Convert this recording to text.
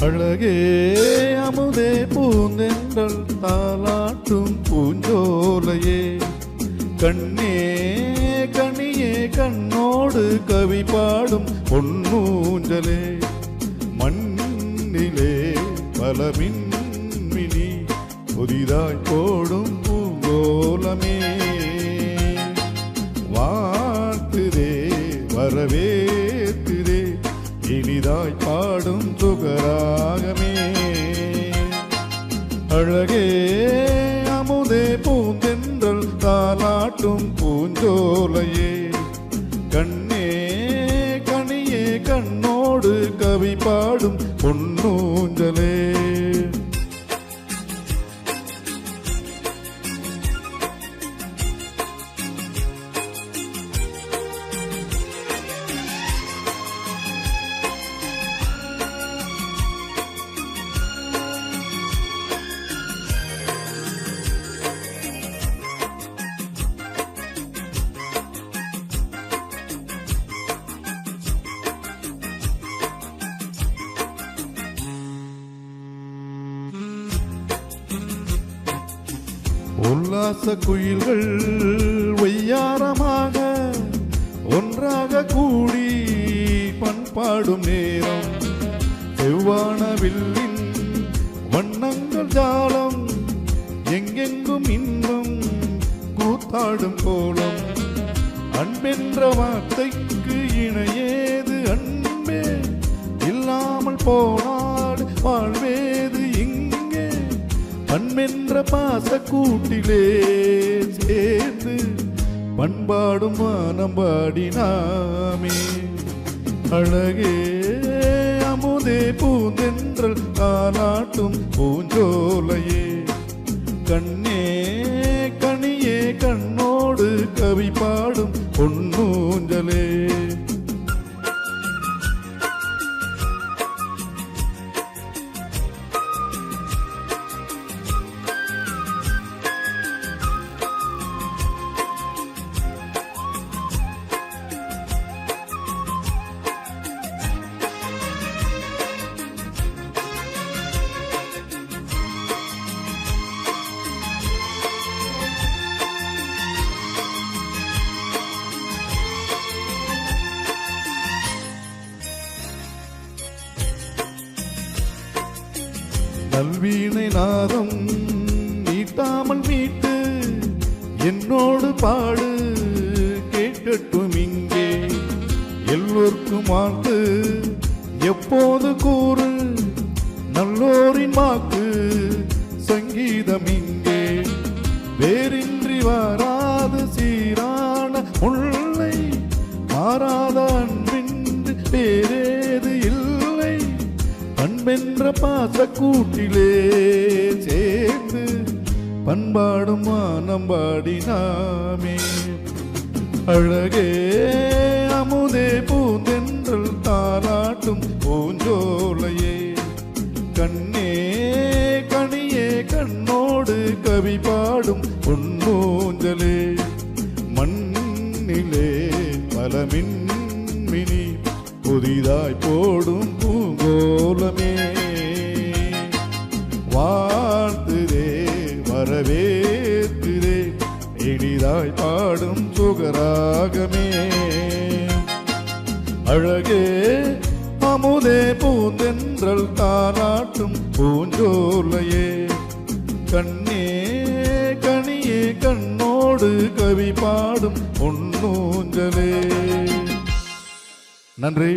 அழகே அமுதே பூந்தென்றல் தாலாட்டும் பூஞ்சோலையே, கண்ணே கனியே கண்ணோடு கவி பாடும் பொன்னூஞ்சலே, மண்ணிலே பல மின்மினி புதிதாய் போடும் பூங்கோலமே, வாழ்த்துதே வரவேற்றுதே இனிதாய் பாடும் சுகராகமே. அழகே அமுதே பூந்தென்றல் தாலாட்டும் பூஞ்சோலையே, கண்ணே கனியே கண்ணோடு கவி பாடும் பொன்னூஞ்சலே. உல்லாச குயில்கள் ஒய்யாரமாக ஒன்றாக கூடி பண்பாடும் நேரம், செவ்வானவில்லின் வண்ணங்கள் ஜாலம் எங்கெங்கும் இன்பம் கூத்தாடும் கோலம், அன்பென்ற வார்த்தைக்கு இணையேது அன்பே, இல்லாமல் போனாடு வாழ்வேது இங்கே, பண்பென்ற பாச கூட்டிலே சேர்ந்து பண்பாடும் வானம்பாடினாமே. அழகே அமுதே பூந்தென்றல் தாலாட்டும் பூஞ்சோலையே, கண்ணே கனியே கண்ணோடு கவி பாடும் பொன்னூஞ்சலே. நல்வீணை நாதம் நீட்டாமல் மீட்டு என்னோடு பாடு கேட்கட்டும் இங்கே, எல்லோர்க்கும் வாழ்த்து எப்போது கூறு நல்லோரின் வாக்கு சங்கீதம் இங்கே, வேறின்றி வாராது சீரான முல்லை மாறாத அன்பின்றி வேறேது இல்லை, அன்பென்ற பாச கூட்டிலே சேர்ந்து பண்பாடும் வானம்பாடினாமே. அழகே அமுதே பூந்தென்றல் தாலாட்டும் பூஞ்சோலையே, கண்ணே கனியே கண்ணோடு கவி பாடும் பொன்னூஞ்சலே, மண்ணிலே பல மின்மினி புதிதாய் போடும் பூங்கோலமே, வாழ்த்துதே வரவேற்றுதே இனிதாய் பாடும் சுகராகமே. அழகே அமுதே பூந்தென்றல் தாலாட்டும் பூஞ்சோலையே, கண்ணே கனியே கண்ணோடு கவி பாடும் பொன்னூஞ்சலே. நன்றி.